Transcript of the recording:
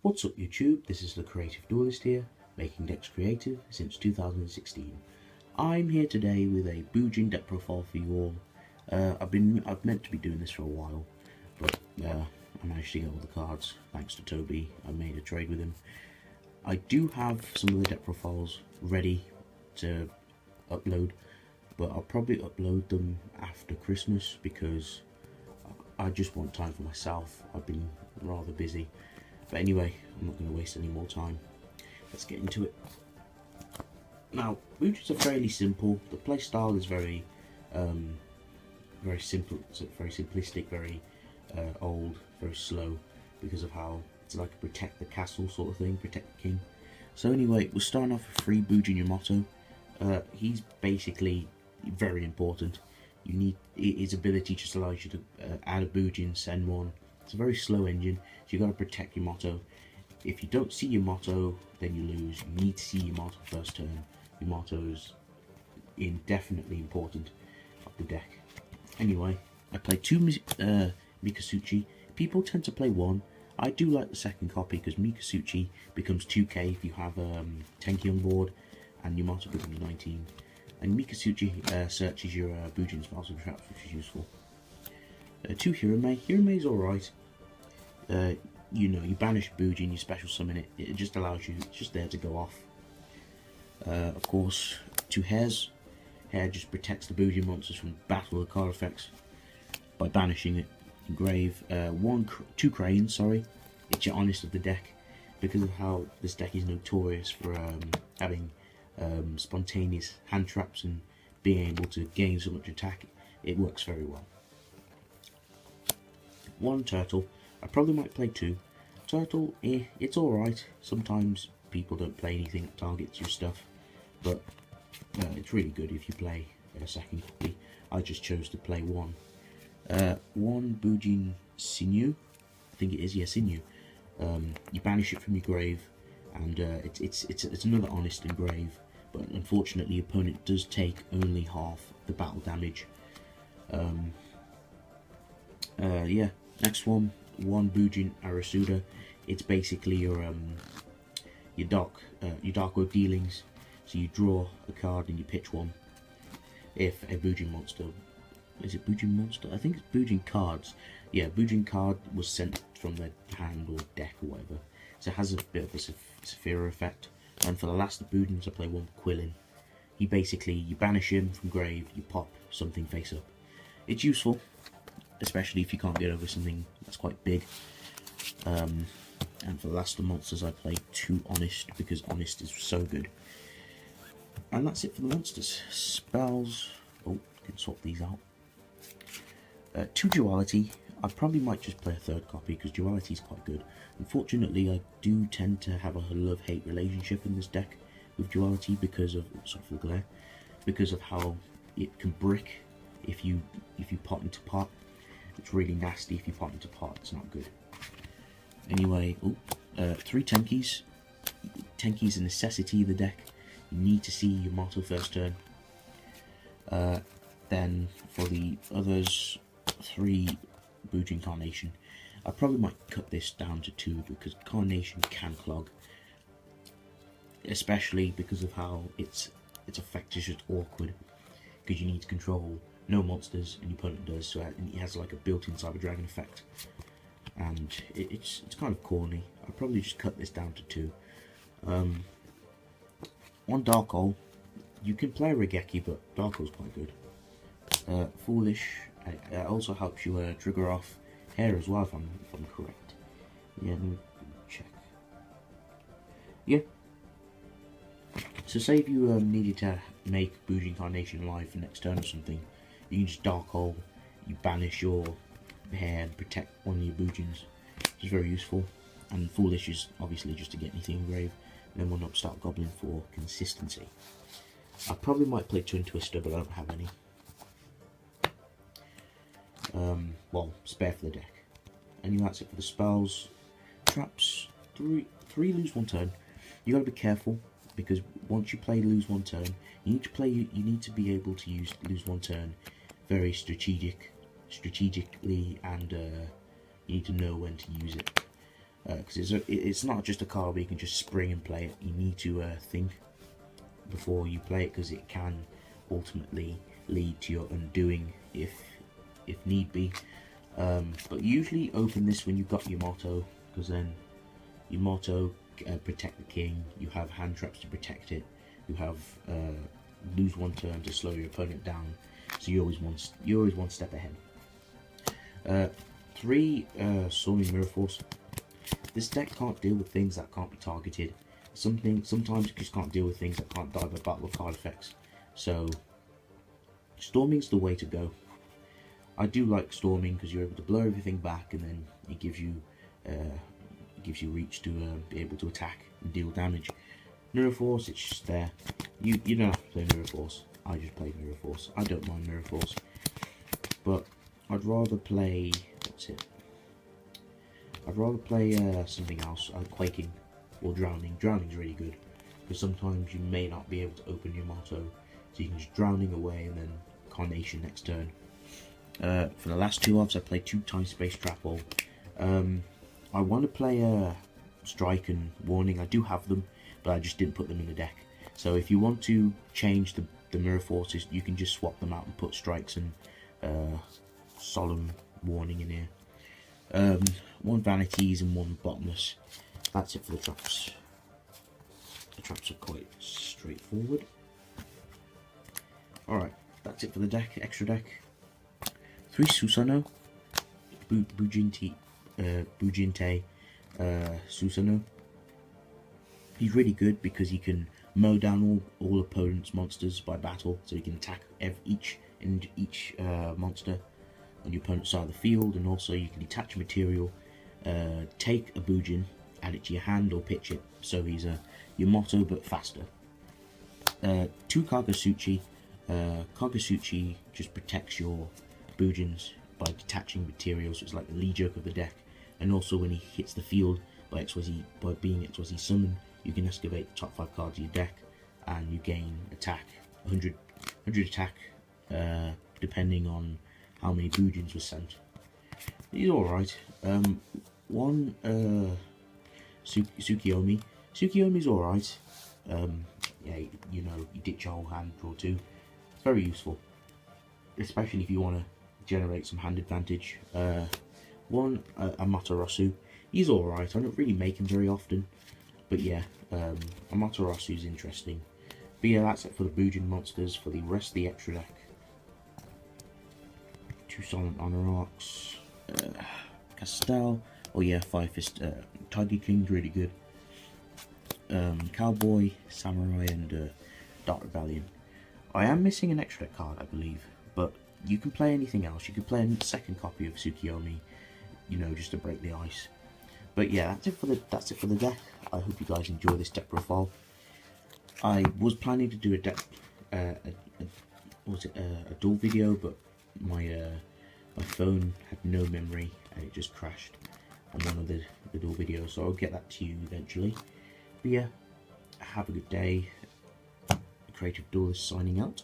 What's up YouTube, this is the Creative Dualist here, making decks creative since 2016. I'm here today with a Bujin Deck Profile for you all. I've meant to be doing this for a while, but I managed to get all the cards thanks to Toby. I made a trade with him. I do have some of the deck profiles ready to upload, but I'll probably upload them after Christmas because I just want time for myself. I've been rather busy. But anyway, I'm not going to waste any more time. Let's get into it. Now, Bujins are fairly simple. The play style is very simple. It's very simplistic, very old, very slow, because of how it's like a protect the castle sort of thing, protect the king. So anyway, we're starting off with free Bujin Yamato. He's basically very important. You need his ability just allows you to add a Bujin, send one. It's a very slow engine, so you got to protect your motto. If you don't see your motto, then you lose. You need to see your motto first turn. Your motto is indefinitely important of the deck. Anyway, I play two Mikazuchi. People tend to play one. I do like the second copy because Mikazuchi becomes 2k if you have tenki on board, and your motto becomes 19. And Mikazuchi searches your Bujin spells and traps, which is useful. Two Hirume. Hirume is alright. You know, you banish Bujin, you special summon it. It just allows you, it's just there to go off. Of course, two Hares. Hare just protects the Bujin monsters from battle or card effects by banishing it. Engrave. Two Cranes, sorry. It's your honest of the deck. Because of how this deck is notorious for having spontaneous hand traps and being able to gain so much attack, it works very well. One Turtle. I probably might play two. Turtle, it's alright. Sometimes people don't play anything that targets your stuff, but it's really good if you play a second copy. I just chose to play one. One Bujin Sinyou. I think it is, yeah, Sinyou. You banish it from your grave, and it's another honest engrave, but unfortunately your opponent does take only half the battle damage. Yeah. Next one Bujin Arasuda. It's basically your dark world dealings. So you draw a card and you pitch one. If a Bujin monster, is it Bujin monster? I think it's Bujin cards. Yeah, Bujin card was sent from their hand or deck or whatever. So it has a bit of a Saphira effect. And for the last of Bujins, I play one Quilin. He basically, you banish him from grave, you pop something face up. It's useful, especially if you can't get over something that's quite big. And for the last of the monsters, I play two Honest, because Honest is so good. And that's it for the monsters. Spells, oh, I can sort these out. Two Duality. I probably might just play a third copy, because Duality is quite good. Unfortunately, I do tend to have a love-hate relationship in this deck with Duality, because of, sorry for the glare, because of how it can brick if you pot into pot. It's really nasty if you pot into pot, it's not good. Anyway, three Tenkis. Tenki is a necessity of the deck. You need to see your motto first turn. Then for the others, three Bujincarnation. I probably might cut this down to two because Carnation can clog. Especially because of how its effect is just awkward. Because you need to control no monsters and your opponent does, so it has like a built-in Cyber Dragon effect, and it's kind of corny. I'll probably just cut this down to two. One Dark Hole. You can play Regeki, but Dark Hole's quite good. Foolish also helps you trigger off Hare as well, if I'm correct. Yeah, let me check. Yeah. So say if you needed to make Bujincarnation live for next turn or something, you can just Dark Hole, you banish your Hare and protect one of your Bujins, which is very useful. And Foolish is obviously just to get anything engraved, and then 1-up Start Goblin for consistency. I probably might play Twin Twister, but I don't have any. Well, spare for the deck. Anyway, that's it for the spells. Traps, three lose one turn. You gotta be careful, because once you play lose one turn, you need to be able to use lose one turn very strategically, and you need to know when to use it. because it's not just a card where you can just spring and play it. You need to think before you play it, because it can ultimately lead to your undoing if need be. But usually open this when you've got your motto, because then your motto protect the king. You have hand traps to protect it. You have lose one turn to slow your opponent down. So you're always one step ahead. 3 Soaring Mirror Force. This deck can't deal with things that can't be targeted. Sometimes it just can't deal with things that can't die by battle of card effects. So storming's the way to go. I do like storming because you're able to blow everything back, and then it gives you reach to be able to attack and deal damage. Mirror Force, it's just there. You don't have to play Mirror Force. I just play Mirror Force. I don't mind Mirror Force, but I'd rather play, what's it? I'd rather play something else, Quaking or Drowning. Drowning's really good because sometimes you may not be able to open your motto, so you can just Drowning away and then Carnation next turn. For the last 2 offs, I played 2 Time Space Trap Hole. I want to play Strike and Warning. I do have them, but I just didn't put them in the deck. So if you want to change the Mirror Forces, you can just swap them out and put Strikes and Solemn Warning in here. 1 Vanities and 1 Bottomless. That's it for the traps. The traps are quite straightforward. Alright, that's it for the deck, extra deck. 3 Susanoo, Bujin Susanoo. He's really good because he can mow down all opponents' monsters by battle, so he can attack each monster on your opponent's side of the field, and also you can detach material, take a Bujin, add it to your hand, or pitch it. So he's your motto but faster. 2 Kagasuchi. Kagasuchi just protects your Bujins by detaching materials, so it's like the lead joke of the deck. And also when he hits the field by being XYZ summon, you can excavate the top 5 cards of your deck, and you gain attack, 100 attack, depending on how many Bujins were sent. He's alright. 1 Tsukiyomi. Tsukiomi's alright. Yeah, you know, you ditch your whole hand, draw 2. It's very useful, especially if you want to generate some hand advantage. 1 Amaterasu. He's alright. I don't really make him very often, but yeah, Amaterasu's interesting. But yeah, that's it for the Bujin monsters. For the rest of the extra deck, 2 Silent Monarchs, Castell. Oh yeah, 5 Fist, Tiger King's really good. Cowboy, Samurai, and Dark Rebellion. I am missing an extra deck card, I believe, but you can play anything else. You can play a second copy of Tsukiyomi, you know, just to break the ice. But yeah, that's it for the deck. I hope you guys enjoy this deck profile. I was planning to do a deck, a dual video, but my phone had no memory and it just crashed on one of the dual videos, so I'll get that to you eventually. But yeah, have a good day. Creative Duelist signing out.